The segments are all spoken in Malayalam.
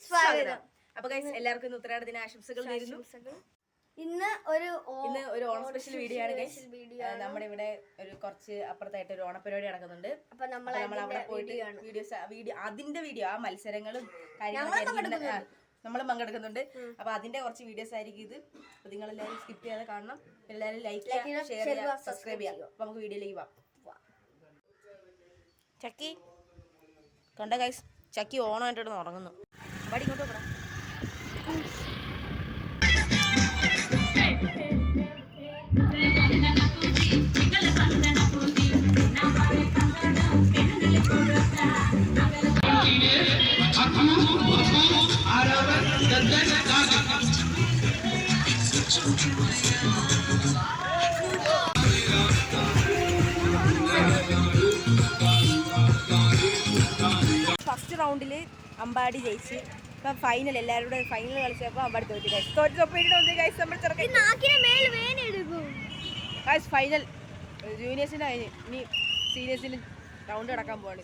സ്വാഗതം. അപ്പൊ ഗൈസ് എല്ലാവർക്കും ഉത്തരാട ദിന ആശംസകൾ നേരുന്നു. ഇന്ന് ഒരു ഓണം സ്പെഷ്യൽ വീഡിയോ ആണ് ഗൈസ്. നമ്മുടെ ഇവിടെ ഒരു കുറച്ച് അപ്പുറത്തായിട്ട് ഒരു ഓണപരിപാടി നടക്കുന്നുണ്ട്. അപ്പൊ നമ്മൾ അവിടെ പോയിട്ട് വീഡിയോ അതിന്റെ വീഡിയോ ആ മത്സരങ്ങളും കാര്യങ്ങളും നമ്മളും പങ്കെടുക്കുന്നുണ്ട്. അപ്പൊ അതിന്റെ കുറച്ച് വീഡിയോസ് ആയിരിക്കും ഇത്. അപ്പൊ നിങ്ങൾ എല്ലാവരും സ്കിപ്പ് ചെയ്യാതെ കാണണം. എല്ലാവരും ലൈക്ക് ചെയ്യുക, ഷെയർ ചെയ്യുക, സബ്സ്ക്രൈബ് ചെയ്യുക. അപ്പൊ നമുക്ക് വീഡിയോയിലേക്ക് പോവാം. ചക്കി കണ്ട ഗൈസ്, ചക്കി ഓണമായിട്ട് ഉറങ്ങുന്നു. വടി ഇങ്ങോട്ട് പോടാ. ഫസ്റ്റ് റൗണ്ടില് അമ്പാടി ജയിച്ച്. ഇപ്പം ഫൈനൽ എല്ലാവരും കൂടെ ഫൈനൽ കളിച്ചപ്പോൾ അമ്പാടി തോറ്റു. ഫൈനൽ ജൂനിയേഴ്സിന്റെ കഴിഞ്ഞ് ഇനി സീനിയേഴ്സിന് റൗണ്ട് കിടക്കാൻ പോവാണ്.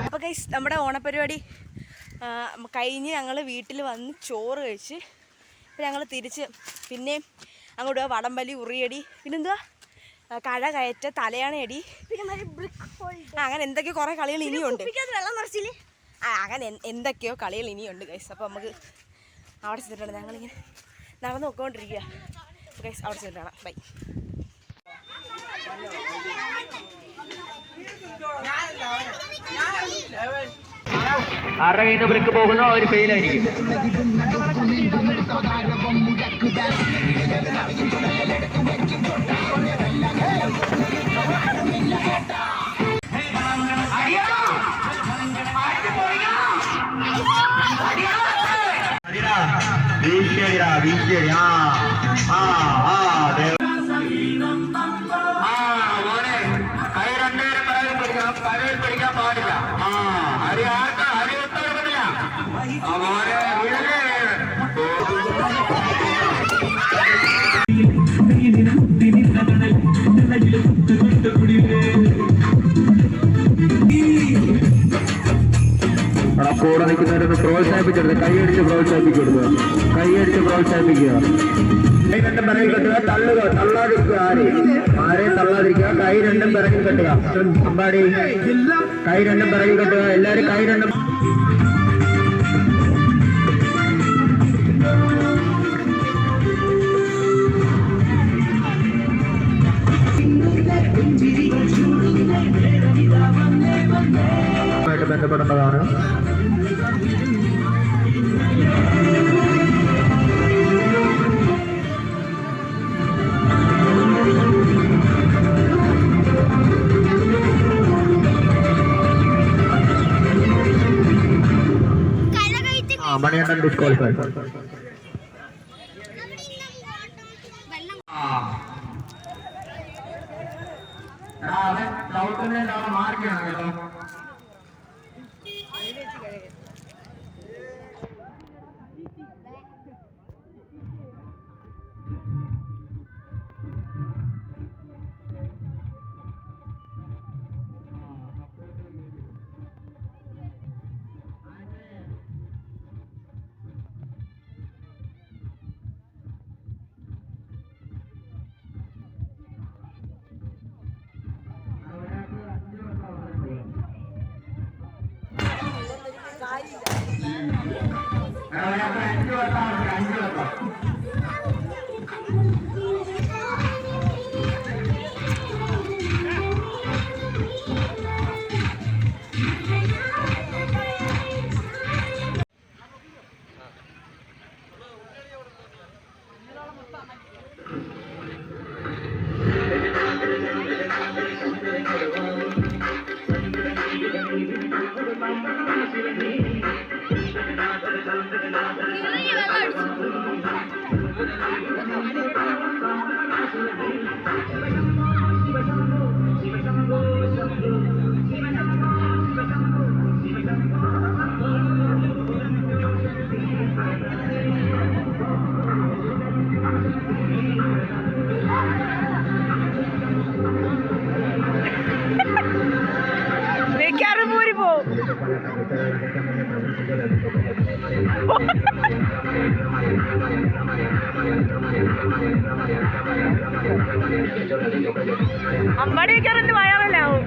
അപ്പൊ ഗൈസ് നമ്മുടെ ഓണപരിപാടി കഴിഞ്ഞ് ഞങ്ങൾ വീട്ടിൽ വന്ന് ചോറ് കഴിച്ച് ഇപ്പം ഞങ്ങൾ തിരിച്ച് പിന്നെയും അങ്ങോട്ട് വടംവലി, ഉറിയടി, പിന്നെന്തുവാ കഴ കയറ്റ, തലയാണയടി, അങ്ങനെ എന്തൊക്കെയോ കുറേ കളികൾ ഇനിയുണ്ട്. അങ്ങനെ എന്തൊക്കെയോ കളികൾ ഇനിയുണ്ട് ഗൈസ്. അപ്പോൾ നമുക്ക് അവിടെ ചെന്നിട്ടാണ് ഞങ്ങളിങ്ങനെ നടന്നു നോക്കിക്കൊണ്ടിരിക്കുക. ഗൈസ് അവിടെ ചെന്നിട്ടാണ്. ബൈ. ആരുടെ കയ്യിൽ നിന്ന് ബ്രേക്ക് പോകുന്നോ അവർ ഫെയിലായിരിക്കും. പിടിക്കാൻ പാടില്ല. കൂടെ നിൽക്കുന്നവരൊന്ന് പ്രോത്സാഹിപ്പിച്ചെടുത്ത് കൈയടിച്ച് പ്രോത്സാഹിപ്പിക്കുക. കൈ രണ്ടും പിറകിൽ കെട്ടുക, തള്ളുക, തള്ളാതിരിക്കുക. ആരെയും തള്ളാതിരിക്കുക. കൈ രണ്ടും പിറകിൽ കെട്ടുക. അമ്പാടി കൈ രണ്ടും പിറകിൽ കെട്ടുക. എല്ലാവരും കൈ രണ്ടും ബന്ധപ്പെടേണ്ടതാണ്. മണിയണ്ണൻ ഡിസ്ക്വാളിഫൈ. മാർക്കാണ് കേട്ടോ. പൂരി പോവും. അമ്പാടി വെക്കാറുണ്ട് വയറല്ലാവും.